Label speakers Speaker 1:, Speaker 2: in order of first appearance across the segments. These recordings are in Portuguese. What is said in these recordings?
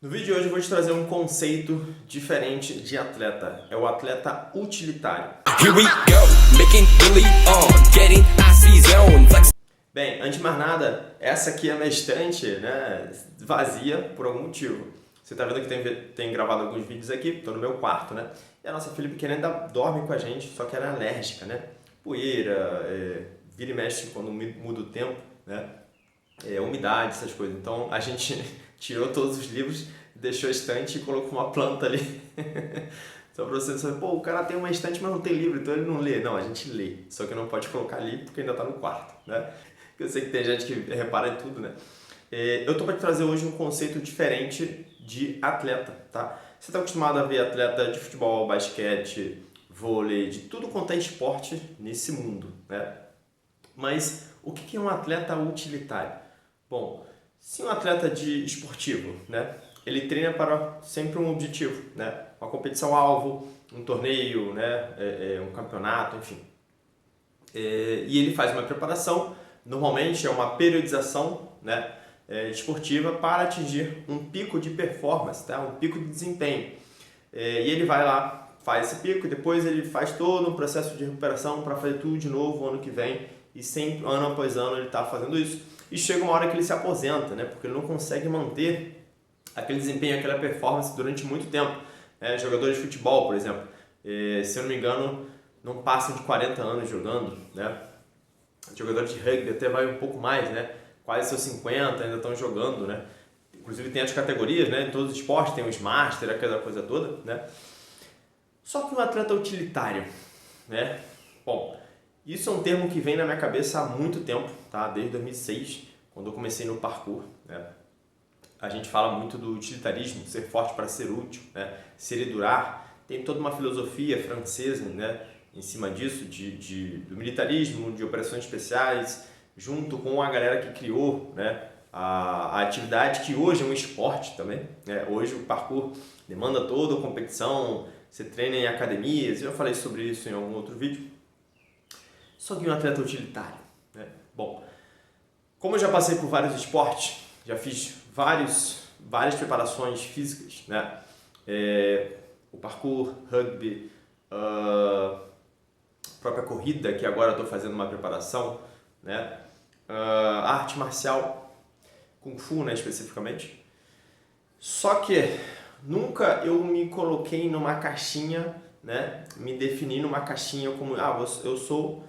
Speaker 1: No vídeo de hoje eu vou te trazer um conceito diferente de atleta. É o atleta utilitário.
Speaker 2: Here we go, making really getting icy zone. Flex.
Speaker 1: Bem, antes de mais nada, essa aqui é a minha estante, né, vazia por algum motivo. Você tá vendo que tem gravado alguns vídeos aqui, tô no meu quarto, né? E a nossa filha pequena ainda dorme com a gente, só que ela é alérgica, né? Poeira, vira e mexe quando muda o tempo, né? Umidade, essas coisas. Então a gente tirou todos os livros, deixou a estante e colocou uma planta ali. Só pra você saber, pô, o cara tem uma estante, mas não tem livro, então ele não lê. Não, a gente lê, só que não pode colocar ali porque ainda tá no quarto, né? Eu sei que tem gente que repara em tudo, né? Eu tô pra te trazer hoje um conceito diferente de atleta, tá? Você tá acostumado a ver atleta de futebol, basquete, vôlei, de tudo quanto é esporte nesse mundo, né? Mas o que é um atleta utilitário? Bom, se um atleta de esportivo, né, ele treina para sempre um objetivo, né, uma competição-alvo, um torneio, né, um campeonato, enfim. E ele faz uma preparação, normalmente é uma periodização, né, esportiva para atingir um pico de performance, tá, um pico de desempenho. E ele vai lá, faz esse pico e depois ele faz todo um processo de recuperação para fazer tudo de novo ano que vem. E sempre, ano após ano, ele está fazendo isso. E chega uma hora que ele se aposenta, né? Porque ele não consegue manter aquele desempenho, aquela performance durante muito tempo. Jogadores de futebol, por exemplo, se eu não me engano, não passam de 40 anos jogando, né? Jogadores de rugby até vai um pouco mais, né? Quase seus 50 ainda estão jogando, né? Inclusive tem as categorias, né? Em todos os esportes tem os Master, aquela coisa toda, né? Só que um atleta utilitário, né? Bom, isso é um termo que vem na minha cabeça há muito tempo, tá? Desde 2006, quando eu comecei no parkour, né? A gente fala muito do utilitarismo, ser forte para ser útil, né? Ser e durar. Tem toda uma filosofia francesa, né? Em cima disso, do militarismo, de operações especiais, junto com a galera que criou, né? A atividade que hoje é um esporte também, né? Hoje o parkour demanda toda a competição, você treina em academias, eu já falei sobre isso em algum outro vídeo. Só que um atleta utilitário, né? Bom, como eu já passei por vários esportes, já fiz várias preparações físicas, né? O parkour, rugby, a própria corrida, que agora estou fazendo uma preparação, né? Arte marcial, Kung Fu, né, especificamente. Só que nunca eu me coloquei numa caixinha, né? Me defini numa caixinha como, eu sou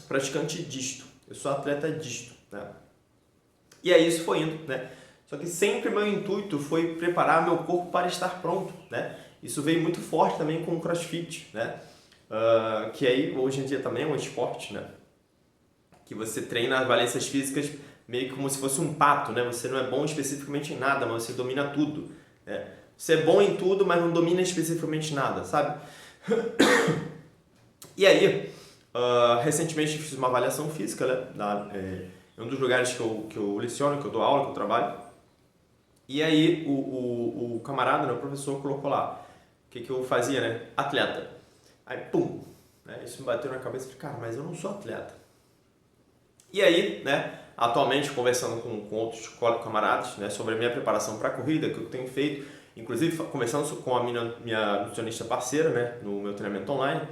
Speaker 1: praticante disto, eu sou atleta disto, né? E aí isso foi indo, né? Só que sempre meu intuito foi preparar meu corpo para estar pronto, né? Isso veio muito forte também com o CrossFit, né? Que aí hoje em dia também é um esporte, né? Que você treina as valências físicas meio que como se fosse um pato, né? Você não é bom especificamente em nada, mas você domina tudo, né? Você é bom em tudo, mas não domina especificamente nada, sabe? E aí, recentemente fiz uma avaliação física, né? Em um dos lugares que eu leciono, que eu dou aula, que eu trabalho. E aí o camarada, né, o professor, colocou lá o que eu fazia, né? Atleta. Aí, pum! Né? Isso me bateu na cabeça e falei, cara, mas eu não sou atleta. E aí, né, atualmente conversando com outros camaradas, né, sobre a minha preparação para a corrida, que eu tenho feito, inclusive conversando com a minha nutricionista parceira, né, no meu treinamento online,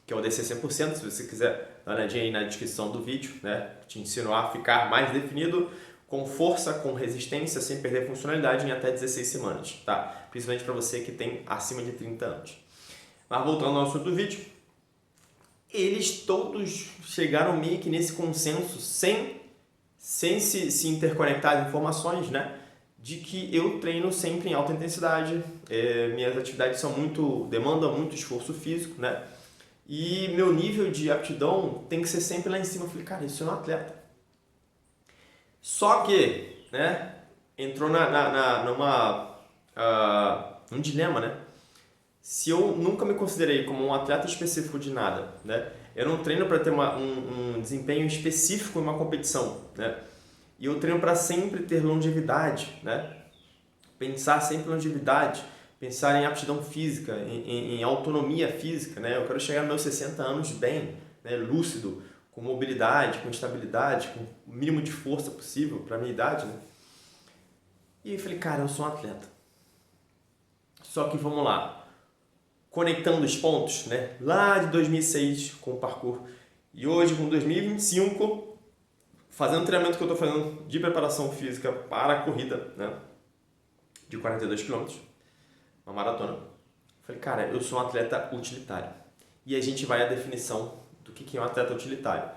Speaker 1: que é o DC 100%, se você quiser dar uma olhadinha aí na descrição do vídeo, né, te ensino a ficar mais definido, com força, com resistência, sem perder funcionalidade em até 16 semanas, tá? Principalmente para você que tem acima de 30 anos. Mas voltando ao assunto do vídeo, eles todos chegaram meio que nesse consenso, sem se interconectar as informações, né? De que eu treino sempre em alta intensidade, minhas atividades demandam muito esforço físico, né? E meu nível de aptidão tem que ser sempre lá em cima. Eu falei, cara, isso é um atleta. Só que, né, entrou num dilema, né? Se eu nunca me considerei como um atleta específico de nada, né? Eu não treino para ter um desempenho específico em uma competição, né? E eu treino para sempre ter longevidade, né? Pensar sempre em longevidade, pensar em aptidão física, em autonomia física, né? Eu quero chegar nos meus 60 anos bem, né? Lúcido, com mobilidade, com estabilidade, com o mínimo de força possível para a minha idade, né? E eu falei, cara, eu sou um atleta. Só que vamos lá, conectando os pontos, né? Lá de 2006 com o parkour e hoje com 2025, fazendo o treinamento que eu estou fazendo de preparação física para a corrida, né? De 42 km, uma maratona. Falei, cara, eu sou um atleta utilitário. E a gente vai à definição do que é um atleta utilitário.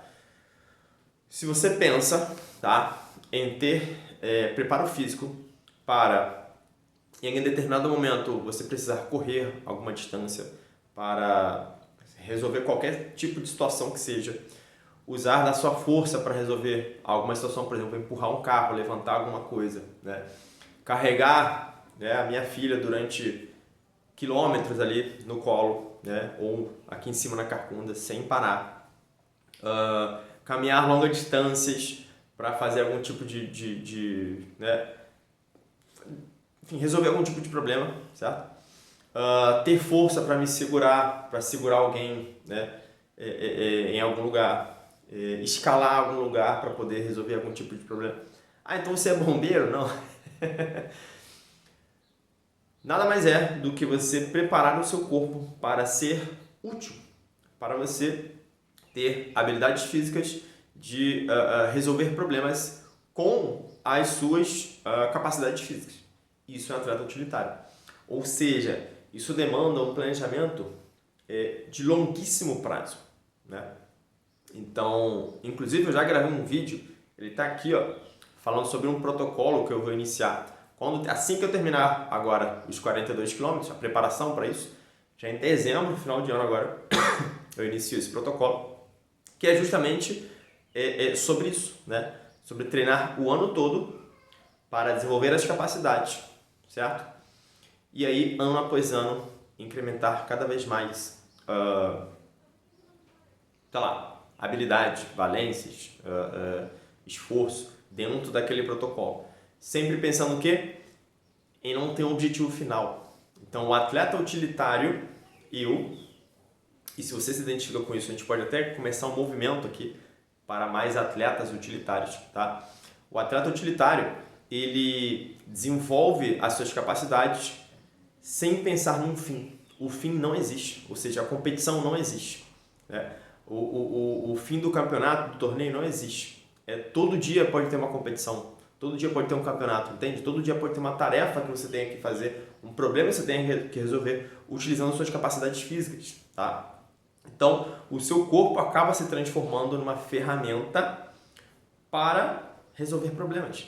Speaker 1: Se você pensa, tá, em ter preparo físico para, em determinado momento, você precisar correr alguma distância para resolver qualquer tipo de situação que seja, usar da sua força para resolver alguma situação, por exemplo, empurrar um carro, levantar alguma coisa, né? Carregar, né, a minha filha durante quilômetros ali no colo, né, ou aqui em cima na carcunda, sem parar. Caminhar longas distâncias para fazer algum tipo né, enfim, resolver algum tipo de problema, certo? Ter força para me segurar, para segurar alguém, né, em algum lugar, escalar algum lugar para poder resolver algum tipo de problema. Ah, então você é bombeiro? Não. Nada mais é do que você preparar o seu corpo para ser útil, para você ter habilidades físicas de resolver problemas com as suas capacidades físicas. Isso é um atleta utilitário. Ou seja, isso demanda um planejamento de longuíssimo prazo, né? Então, inclusive eu já gravei um vídeo, ele está aqui, ó, falando sobre um protocolo que eu vou iniciar. Assim que eu terminar agora os 42 km, a preparação para isso, já em dezembro, final de ano agora, eu inicio esse protocolo, que é justamente sobre isso, né? Sobre treinar o ano todo para desenvolver as capacidades, certo? E aí, ano após ano, incrementar cada vez mais, habilidade, valências, esforço dentro daquele protocolo. Sempre pensando o quê? Em não ter um objetivo final. Então, o atleta utilitário, e se você se identifica com isso, a gente pode até começar um movimento aqui para mais atletas utilitários, tá? O atleta utilitário, ele desenvolve as suas capacidades sem pensar num fim. O fim não existe, ou seja, a competição não existe, né? O fim do campeonato, do torneio não existe. Todo dia pode ter uma competição, todo dia pode ter um campeonato, entende? Todo dia pode ter uma tarefa que você tenha que fazer, um problema que você tenha que resolver utilizando suas capacidades físicas, tá? Então, o seu corpo acaba se transformando numa ferramenta para resolver problemas,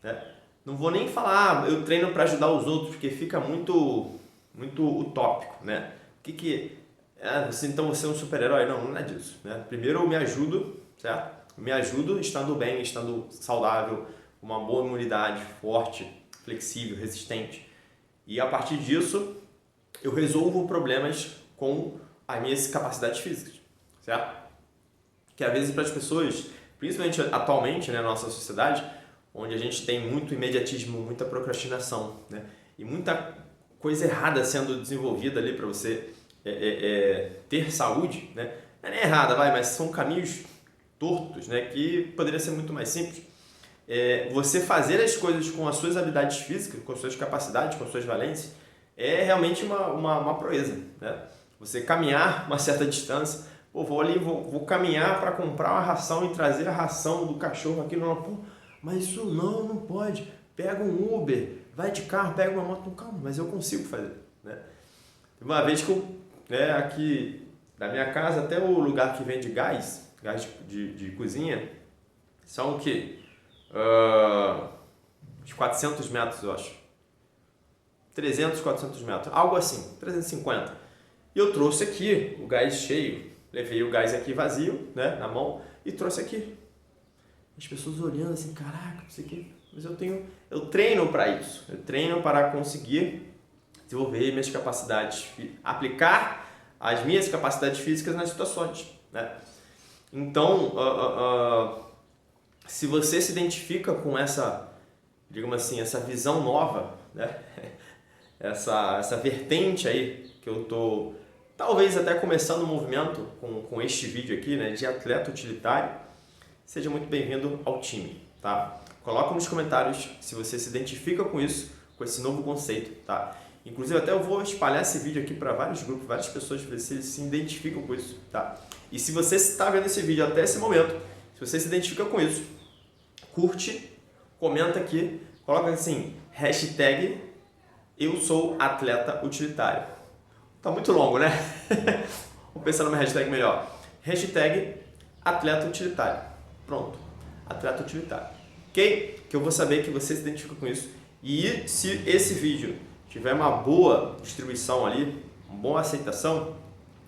Speaker 1: né? Não vou nem falar, eu treino para ajudar os outros, porque fica muito utópico, né? Então você é um super-herói? Não, não é disso, né? Primeiro eu me ajudo, certo? Eu me ajudo estando bem, estando saudável, com uma boa imunidade, forte, flexível, resistente. E a partir disso, eu resolvo problemas com as minhas capacidades físicas, certo? Que às vezes para as pessoas, principalmente atualmente, né, na nossa sociedade, onde a gente tem muito imediatismo, muita procrastinação, né, e muita coisa errada sendo desenvolvida ali para você ter saúde, né? Não é nem errada, mas são caminhos tortos, né, que poderia ser muito mais simples. Você fazer as coisas com as suas habilidades físicas, com as suas capacidades, com as suas valências, é realmente uma proeza, né? Você caminhar uma certa distância, vou caminhar para comprar uma ração e trazer a ração do cachorro aqui, mas isso não pode, pega um Uber, vai de carro, pega uma moto, calma, mas eu consigo fazer, né? Uma vez que aqui da minha casa até o lugar que vende gás de cozinha, são o quê? Uns 400 metros, eu acho. 300, 400 metros, algo assim, 350. E eu trouxe aqui o gás cheio, levei o gás aqui vazio, né, na mão, e trouxe aqui. As pessoas olhando assim, caraca, não sei o quê. Mas eu treino para isso, eu treino para conseguir desenvolver minhas capacidades, aplicar as minhas capacidades físicas nas situações, né? Então, se você se identifica com essa, digamos assim, essa visão nova, né? essa vertente aí que eu tô talvez até começando um movimento com este vídeo aqui, né, de atleta utilitário, seja muito bem-vindo ao time, tá? Coloca nos comentários se você se identifica com isso, com esse novo conceito, tá? Inclusive até eu vou espalhar esse vídeo aqui para vários grupos, várias pessoas, para ver se eles se identificam com isso, tá? E se você está vendo esse vídeo até esse momento, se você se identifica com isso, curte, comenta aqui, coloca assim, hashtag eu sou atleta utilitário. Tá muito longo, né? Vou pensar numa hashtag melhor. Hashtag atleta utilitário. Pronto, atleta utilitário. Ok? Que eu vou saber que você se identifica com isso. E se esse vídeo tiver uma boa distribuição ali, uma boa aceitação,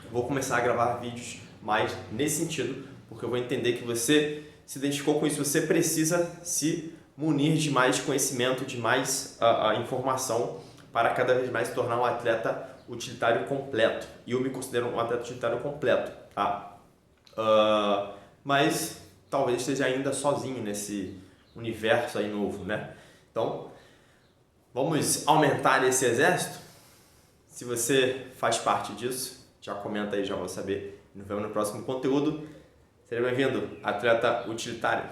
Speaker 1: eu vou começar a gravar vídeos mais nesse sentido, porque eu vou entender que você se identificou com isso, você precisa se munir de mais conhecimento, de mais informação para cada vez mais se tornar um atleta utilitário completo. E eu me considero um atleta utilitário completo, tá? Mas talvez esteja ainda sozinho nesse universo aí novo, né? Então, vamos aumentar esse exército? Se você faz parte disso, já comenta aí, já vou saber. Nos vemos no próximo conteúdo. Seja bem-vindo, atleta utilitário.